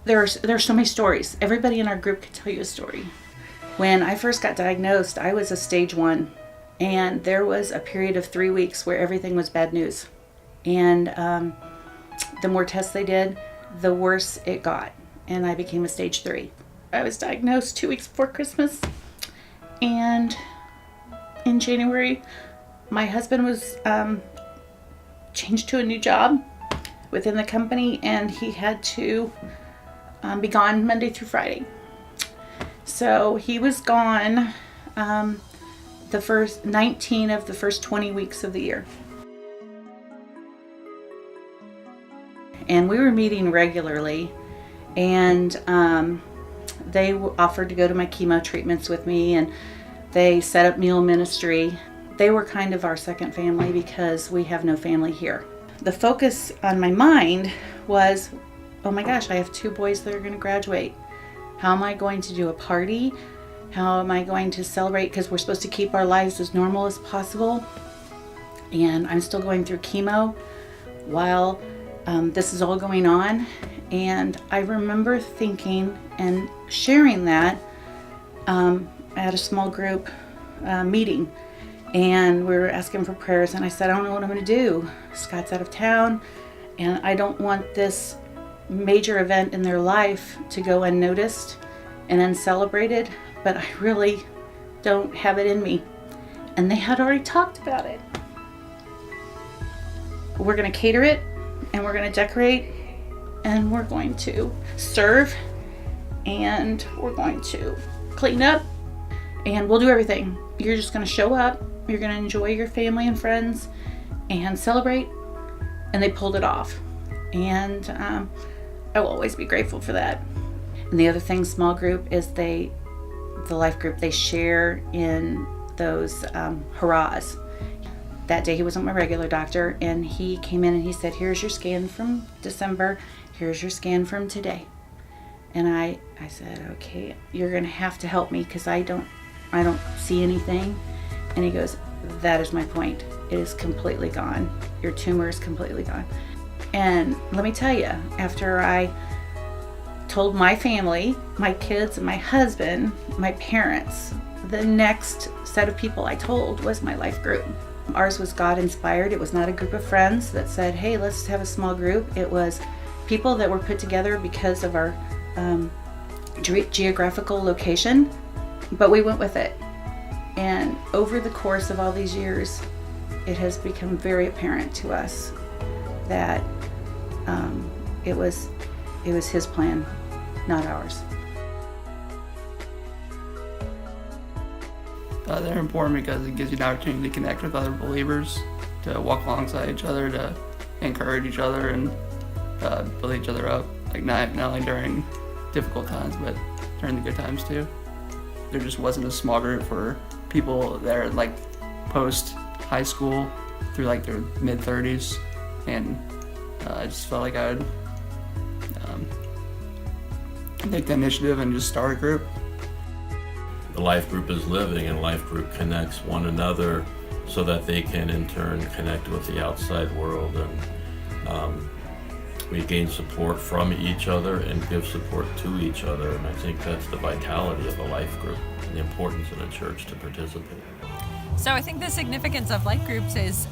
There's so many stories. Everybody in our group could tell you a story. When I first got diagnosed, I was a stage 1, and there was a period of 3 weeks where everything was bad news. And the more tests they did, the worse it got, and I became a stage 3. I was diagnosed 2 weeks before Christmas, and in January, my husband was changed to a new job within the company, and he had to be gone Monday through Friday. So he was gone the first 19 of the first 20 weeks of the year. And we were meeting regularly, and they offered to go to my chemo treatments with me, and they set up meal ministry. They were kind of our second family because we have no family here. The focus on my mind was, oh my gosh, I have 2 boys that are going to graduate. How am I going to do a party? How am I going to celebrate? Because we're supposed to keep our lives as normal as possible. And I'm still going through chemo while this is all going on. And I remember thinking and sharing that at a small group meeting. And we were asking for prayers, and I said, I don't know what I'm going to do. Scott's out of town, and I don't want this major event in their life to go unnoticed and uncelebrated, but I really don't have it in me. And they had already talked about it. We're going to cater it, and we're going to decorate, and we're going to serve, and we're going to clean up, and we'll do everything. You're just going to show up. You're going to enjoy your family and friends and celebrate. And they pulled it off. And I will always be grateful for that. And the other thing, small group, is the life group, they share in those hurrahs. That day he wasn't my regular doctor, and he came in and he said, here's your scan from December. Here's your scan from today. And I said, okay, you're going to have to help me because I don't see anything. And he goes, that is my point. It is completely gone. Your tumor is completely gone. And let me tell you, after I told my family, my kids, and my husband, my parents, the next set of people I told was my life group. Ours was God-inspired. It was not a group of friends that said, hey, let's have a small group. It was people that were put together because of our geographical location, but we went with it. And over the course of all these years, it has become very apparent to us that it was his plan, not ours. They're important because it gives you an opportunity to connect with other believers, to walk alongside each other, to encourage each other, and build each other up. Like not only during difficult times, but during the good times too. There just wasn't a small group for people that are like post high school through like their mid 30s, and I just felt like I would take the initiative and just start a group. The life group is living, and life group connects one another so that they can in turn connect with the outside world, and we gain support from each other and give support to each other. And I think that's the vitality of a life group and the importance in a church to participate. So I think the significance of life groups is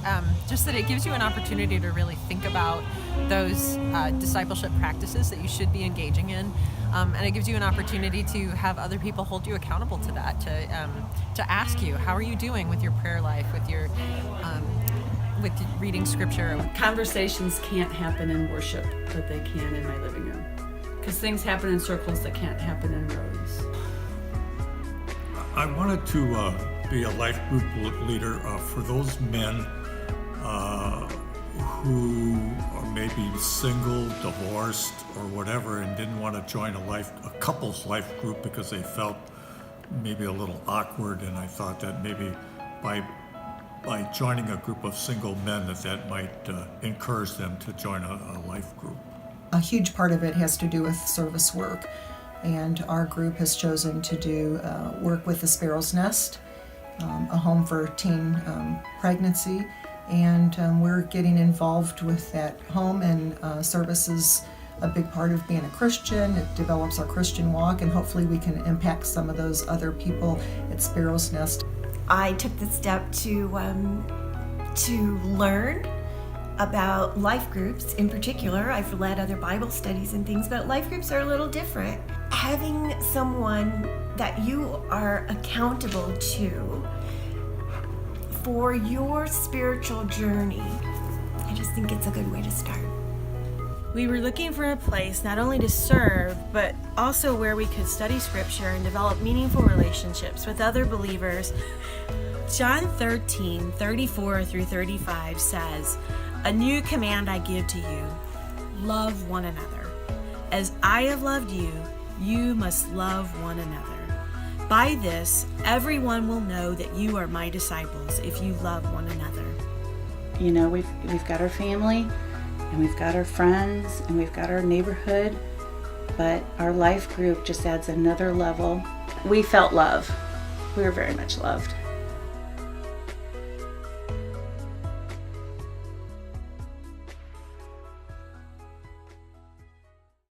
just that it gives you an opportunity to really think about those discipleship practices that you should be engaging in. And it gives you an opportunity to have other people hold you accountable to that, to ask you, how are you doing with your prayer life, with your with reading scripture? Conversations can't happen in worship, but they can in my living room. Because things happen in circles that can't happen in rows. I wanted to be a life group leader for those men who are maybe single, divorced, or whatever, and didn't want to join a couple's life group because they felt maybe a little awkward. And I thought that maybe by joining a group of single men that might encourage them to join a life group. A huge part of it has to do with service work, and our group has chosen to do work with the Sparrow's Nest, a home for teen pregnancy, and we're getting involved with that home and services a big part of being a Christian. It develops our Christian walk, and hopefully we can impact some of those other people at Sparrow's Nest. I took the step to learn about life groups. In particular, I've led other Bible studies and things, but life groups are a little different. Having someone that you are accountable to for your spiritual journey, I just think it's a good way to start. We were looking for a place not only to serve, but also where we could study scripture and develop meaningful relationships with other believers. John 13:34-35 says, "A new command I give to you, love one another. As I have loved you, you must love one another. By this, everyone will know that you are my disciples if you love one another." You know, we've got our family, and we've got our friends, and we've got our neighborhood, but our life group just adds another level. We felt love. We were very much loved.